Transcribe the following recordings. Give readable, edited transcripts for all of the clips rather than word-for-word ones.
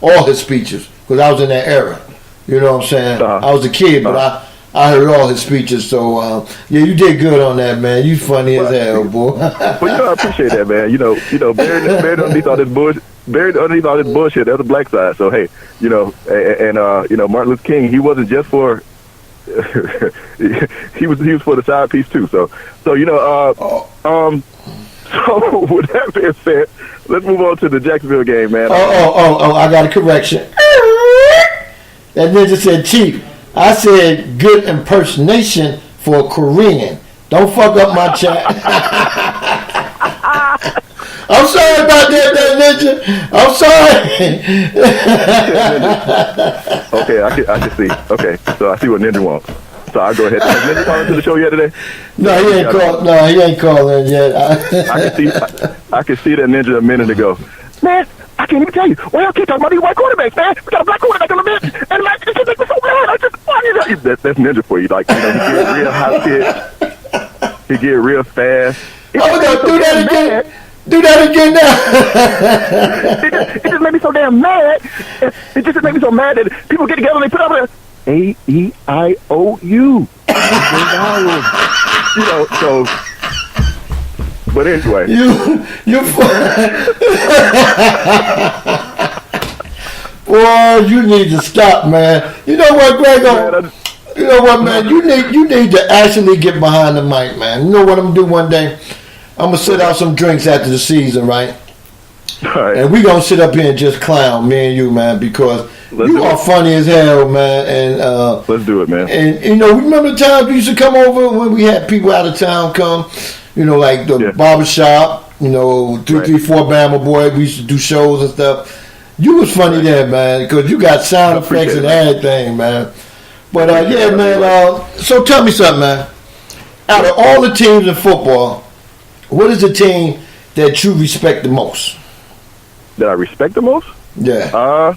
all his speeches because I was in that era. You know what I'm saying? I was a kid, but I heard all his speeches. So yeah, you did good on that, man. You funny as hell, boy. Well, I appreciate that, man. Barry underneath all this bullshit. Buried underneath all this bullshit, that's the black side. So hey, and Martin Luther King, he wasn't just for he was for the side piece too. So so with that being said, let's move on to the Jacksonville game, man. I got a correction. That ninja said Chief. I said good impersonation for a Korean. Don't fuck up my chat. I'm sorry about that ninja. I'm sorry. Okay, I can see. Okay, so I see what Ninja wants. So I'll go ahead. Has Ninja called into the show yet today? No, he ain't called. No, he ain't called in yet. I can see that Ninja a minute ago. Man, I can't even tell you. Why y'all keep talking about these white quarterbacks, man? We got a black quarterback on the bench, and like this makes me so mad. That's Ninja for you. Like he get real high pitch. He get real fast. Oh no, do that again. Mad. Do that again now. It just made me so damn mad. It just made me so mad that people get together and they put up A-E-I-O-U. So. But anyway, boy, you need to stop, man. You know what, Grego? You know what, man? You need to actually get behind the mic, man. You know what I'm gonna do one day? I'm going to sit out some drinks after the season, right? All right. And we're going to sit up here and just clown, me and you, man, because you are funny as hell, man. And let's do it, man. And, remember the times we used to come over when we had people out of town come, like the barbershop, 334 Bama Boy. We used to do shows and stuff. You was funny there, man, because you got sound effects and everything, man. But, yeah, man, so tell me something, man. Out of all the teams in football, what is the team that you respect the most? That I respect the most? Yeah.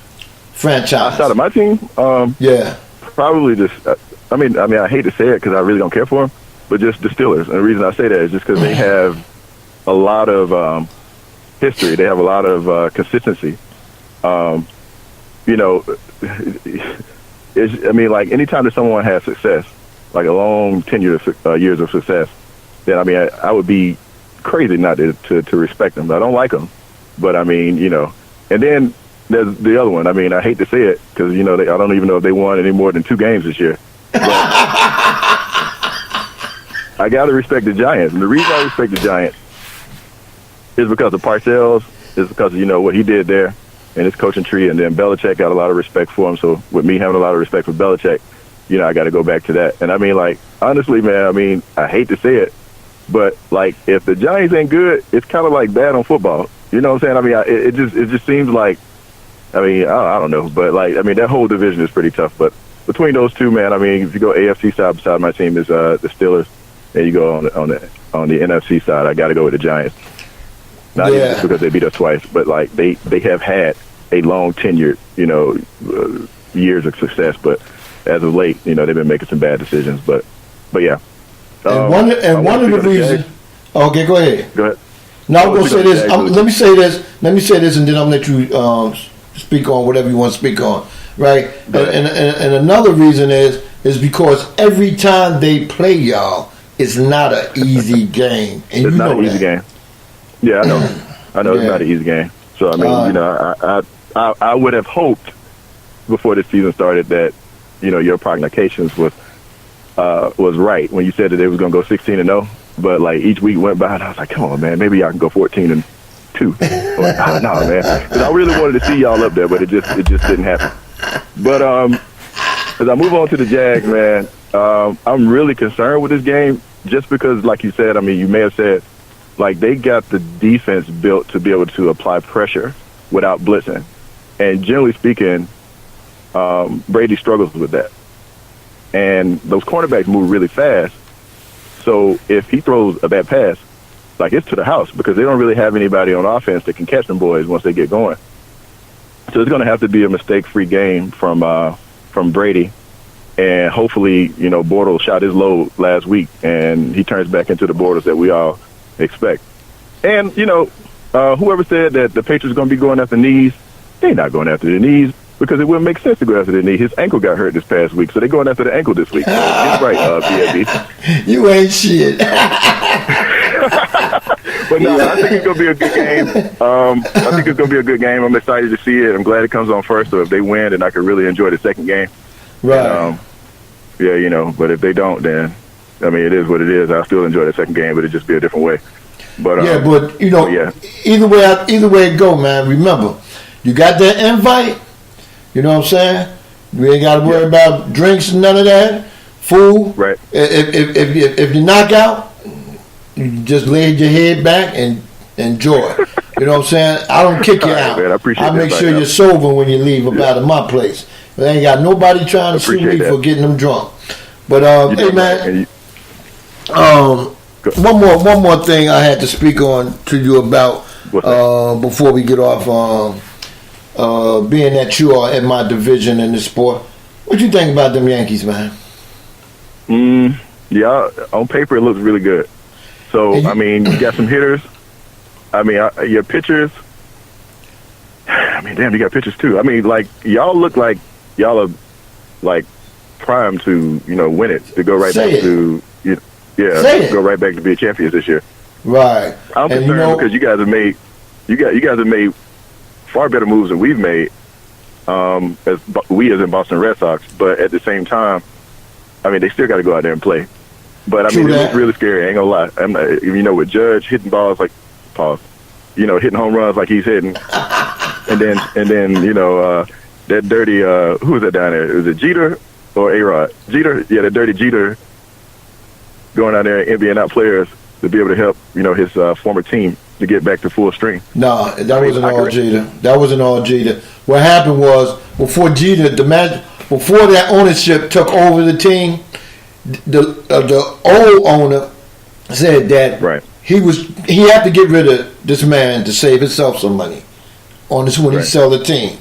Franchise. Outside of my team? Yeah. Probably just. I mean, I hate to say it because I really don't care for them, but just the Steelers. And the reason I say that is just because they have a lot of history. They have a lot of consistency. Like anytime that someone has success, like a long tenure of years of success, then I would be crazy not to respect them. I don't like them, but and then there's the other one. I hate to say it because I don't even know if they won any more than 2 games this year. I gotta respect the Giants, and the reason I respect the Giants is because of Parcells, is because of what he did there and his coaching tree, and then Belichick got a lot of respect for him. So with me having a lot of respect for Belichick, I got to go back to that. And honestly, man, I hate to say it, but if the Giants ain't good, it's kind of like bad on football. You know what I'm saying? It just seems like, I don't know, but that whole division is pretty tough. But between those two, man, if you go AFC side beside my team is the Steelers, and you go on the NFC side, I got to go with the Giants. Not even just because they beat us twice, but they have had a long tenured, years of success. But as of late, they've been making some bad decisions. But yeah. And one of the reasons. Okay, go ahead. Go ahead. No, I'm gonna say this. Let me say this, and then I'm gonna let you speak on whatever you want to speak on. Right. And another reason is because every time they play y'll, it's not an easy game. And it's not an easy game. Yeah, I know. It's not an easy game. So I would have hoped before the season started that your prognostications was right when you said that they was going to go 16-0. But each week went by, and I was like, come on, man, maybe y'all can go 14-2. No, man, because I really wanted to see y'all up there, but it just didn't happen. But as I move on to the Jags, man, I'm really concerned with this game just because, like you said, you may have said, they got the defense built to be able to apply pressure without blitzing, and generally speaking, Brady struggles with that. And those cornerbacks move really fast. So if he throws a bad pass, it's to the house because they don't really have anybody on offense that can catch them boys once they get going. So it's going to have to be a mistake-free game from Brady. And hopefully, Bortles shot his load last week and he turns back into the Bortles that we all expect. And, whoever said that the Patriots are going to be going at the knees, They're not going after the knees because it wouldn't make sense to go after the knee. His ankle got hurt this past week, so they're going after the ankle this week. So get right, BFB. You ain't shit. But no, I think it's going to be a good game. I think it's going to be a good game. I'm excited to see it. I'm glad it comes on first, so if they win, then I can really enjoy the second game. Right. And, yeah, but if they don't, then, I mean, it is what it is. I'll still enjoy the second game, but it'll just be a different way. But either way it go, man, remember, you got that invite, you know what I'm saying? You ain't got to worry about drinks and none of that. Food. Right. If you knock out, you just lay your head back and enjoy. You know what I'm saying? I don't kick you out. Man, I make sure you're sober when you leave up out of my place. But I ain't got nobody trying to sue me for getting them drunk. But hey man, one more thing I had to speak on to you about before we get off. Being that you are in my division in this sport, what you think about them Yankees, man? Yeah, on paper it looks really good. So, I mean, you got some hitters. I mean, your pitchers. I mean, damn, you got pitchers too. I mean, like, y'all look like y'all are, like, primed to, win it, to go right back to, go right back to be champions this year. Right. I'm concerned because you guys have made far better moves than we've made, as in Boston Red Sox. But at the same time, I mean, they still got to go out there and play. But I mean, it looks really scary. I ain't gonna lie. With Judge hitting balls like, hitting home runs like he's hitting, and then that dirty who was that down there? Was it Jeter or A-Rod? Jeter, yeah, that dirty Jeter going out there and envying out players to be able to help his former team to get back to full strength. No, that wasn't all Jeter. That wasn't all Jeter. What happened was before Jeter, before that ownership took over the team, the old owner said that he had to get rid of this man to save himself some money on this when he sell the team.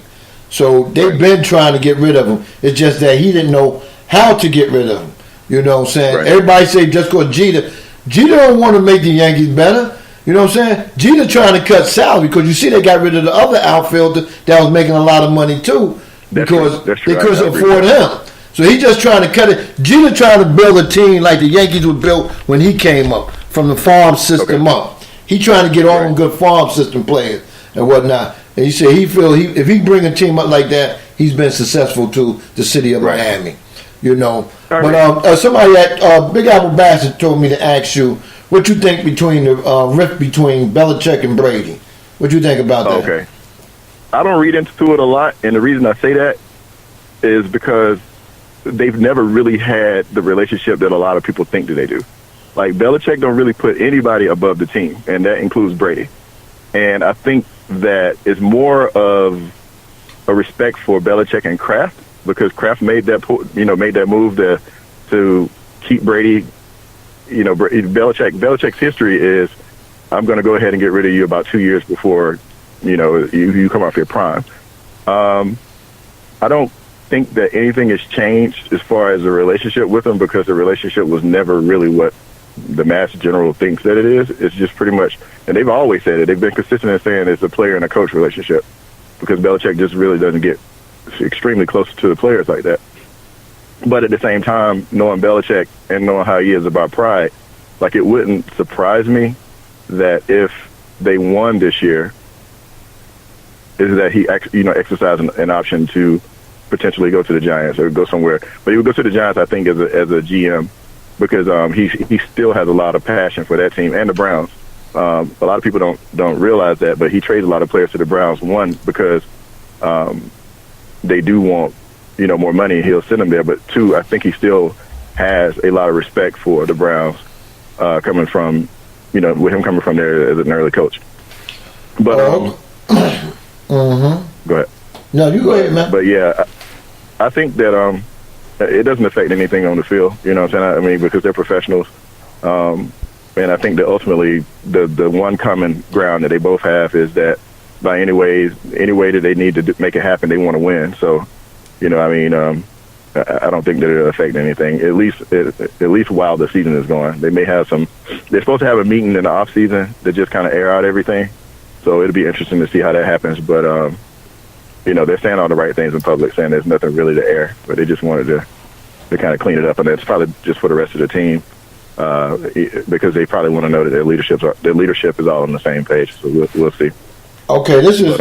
So they've been trying to get rid of him. It's just that he didn't know how to get rid of him. You know what I'm saying? Right. Everybody say just go Jeter. Jeter don't want to make the Yankees better. You know what I'm saying? Jeter trying to cut salary because you see they got rid of the other outfielder that was making a lot of money too because they couldn't afford him. So he just trying to cut it. Jeter trying to build a team like the Yankees were built when he came up from the farm system up. He trying to get all them good farm system players and whatnot. And he said if he bring a team up like that, he's been successful to the city of Miami. But somebody at Big Apple Bassett told me to ask you what you think between the rift between Belichick and Brady. What you think about that? Okay, I don't read into it a lot, and the reason I say that is because they've never really had the relationship that a lot of people think that they do. Like, Belichick don't really put anybody above the team, and that includes Brady. And I think that it's more of a respect for Belichick and Kraft, because Kraft made that move to keep Brady. Belichick's history is, I'm going to go ahead and get rid of you about 2 years before you come off your prime. I don't think that anything has changed as far as the relationship with him, because the relationship was never really what the mass general thinks that it is. It's just pretty much, and they've always said it, they've been consistent in saying it's a player and a coach relationship, because Belichick just really doesn't get extremely close to the players like that. But at the same time, knowing Belichick and knowing how he is about pride, like, it wouldn't surprise me that if they won this year, is that he exercised an option to potentially go to the Giants or go somewhere. But he would go to the Giants, I think, as a GM, because he still has a lot of passion for that team and the Browns. A lot of people don't realize that, but he trades a lot of players to the Browns. One, because they do want more money, and he'll send them there. But two, I think he still has a lot of respect for the Browns, coming from with him coming from there as an early coach. But go ahead. No, you go ahead, man. But yeah, I think that it doesn't affect anything on the field. You know what I'm saying? I mean, because they're professionals. And I think that ultimately the one common ground that they both have is that by any way that they need to make it happen, they want to win. So, I don't think that it'll affect anything, at least while the season is going. They may have they're supposed to have a meeting in the off season to just kind of air out everything. So it'll be interesting to see how that happens. But they're saying all the right things in public, saying there's nothing really to air, but they just wanted to kind of clean it up, and it's probably just for the rest of the team because they probably want to know that their leadership is all on the same page. So we'll see. Okay, this is.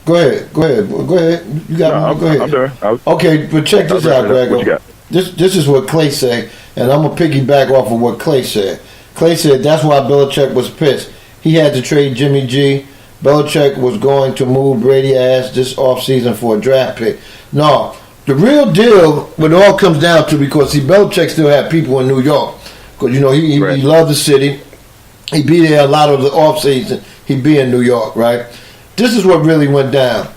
Go ahead. You got. Go ahead. I'm done. Okay, but check this out, Greg. What you got? This is what Clay said, and I'm gonna piggyback off of what Clay said. Clay said that's why Belichick was pissed. He had to trade Jimmy G. Belichick was going to move Brady ass this offseason for a draft pick. No, the real deal, what it all comes down to, because Belichick still had people in New York, because he loved the city. He'd be there a lot of the offseason. He'd be in New York, right? This is what really went down.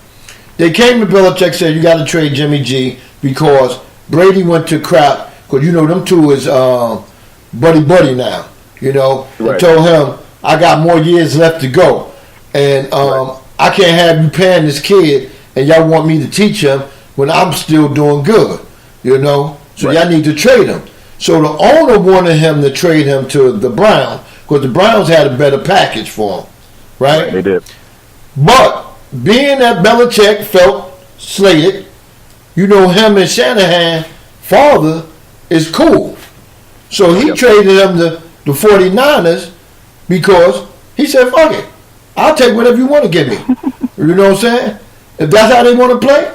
They came to Belichick, said you got to trade Jimmy G because Brady went to crap, because them two is buddy now. They told him, I got more years left to go, and I can't have you paying this kid, and y'all want me to teach him when I'm still doing good, So y'all need to trade him. So the owner wanted him to trade him to the Browns, because the Browns had a better package for him, right? They did. But being that Belichick felt slated, him and Shanahan father is cool. So he traded him to the 49ers because he said, fuck it. I'll take whatever you want to give me. You know what I'm saying? If that's how they want to play.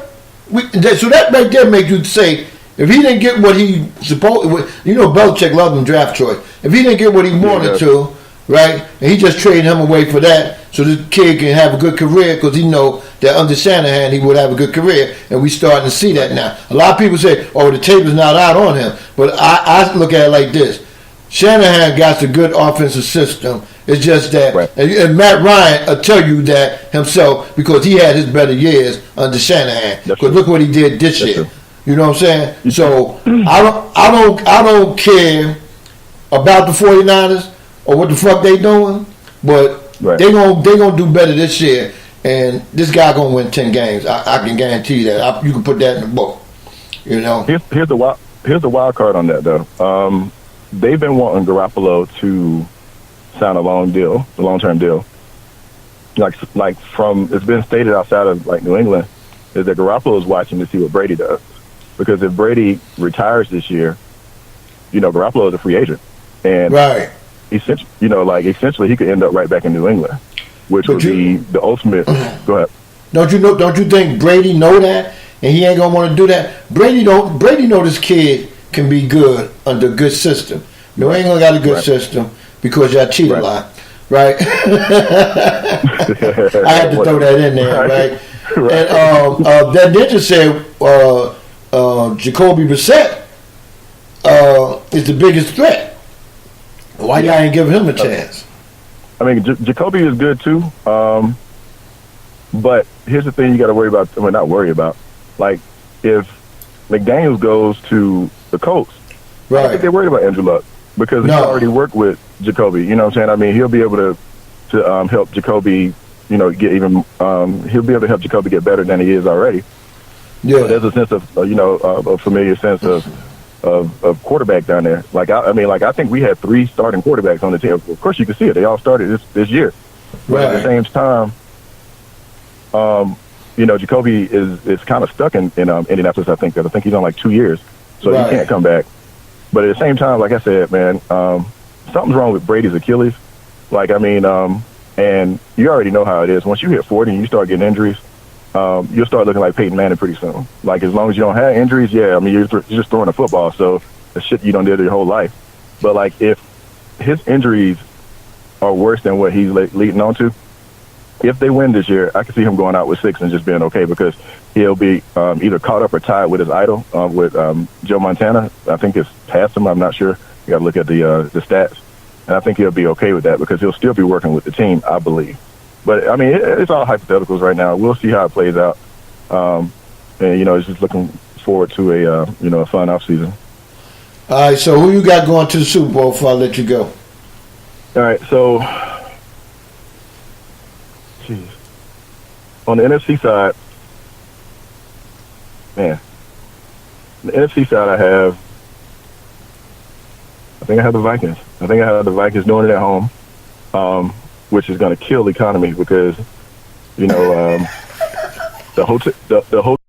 So that right there makes you say, if he didn't get what he supposed, Belichick loved him draft choice. If he didn't get what he wanted to, right, and he just traded him away for that, so this kid can have a good career, because he know that under Shanahan he would have a good career, and we starting to see that now. A lot of people say, the tape is not out on him, but I look at it like this. Shanahan got a good offensive system. It's just that, and Matt Ryan will tell you that himself, because he had his better years under Shanahan. Because look what he did this year. True. You know what I'm saying? So I don't care about the 49ers or what the fuck they doing, but they gonna do better this year, and this guy gonna win 10 games. I can guarantee you that. You can put that in the book. Here's the wild card on that though. They've been wanting Garoppolo to sign a long-term deal. Like from it's been stated outside of New England, is that Garoppolo is watching to see what Brady does, because if Brady retires this year, Garoppolo is a free agent, and essentially he could end up right back in New England, which would be the ultimate. Go ahead. Don't you think Brady know that, and he ain't gonna want to do that? Brady know this kid can be good under a good system. New England got a good system because y'all cheat a lot, right? I had to throw that in there, right? And that ninja said Jacoby Brissett is the biggest threat. Why y'all ain't giving him a chance? I mean, Jacoby is good too, but here's the thing you got to worry about. I mean, not worry about. Like, if McDaniels goes to the Colts, I don't think they're worried about Andrew Luck, because he already worked with Jacoby. You know what I'm saying? I mean, he'll be able to help Jacoby. Get even. He'll be able to help Jacoby get better than he is already. Yeah, so there's a sense of a familiar sense of quarterback down there. I think we had 3 starting quarterbacks on the team. Of course, you can see it. They all started this year. But at the same time, Jacoby is kind of stuck in Indianapolis. I think he's on 2 years, so he can't come back. But at the same time, like I said, man, something's wrong with Brady's Achilles. And you already know how it is. Once you hit 40 and you start getting injuries, you'll start looking like Peyton Manning pretty soon. As long as you don't have injuries, you're just throwing a football. So the shit you don't do your whole life. But if his injuries are worse than what he's leading on to, if they win this year, I can see him going out with 6 and just being okay, because he'll be either caught up or tied with his idol, with Joe Montana. I think it's past him. I'm not sure. You got to look at the stats. And I think he'll be okay with that, because he'll still be working with the team, I believe. But, I mean, it's all hypotheticals right now. We'll see how it plays out. And, it's just looking forward to a fun offseason. All right, so who you got going to the Super Bowl before I let you go? All right, so, on the NFC side, I think I have the Vikings. I think I have the Vikings doing it at home, which is going to kill the economy, because, the hotel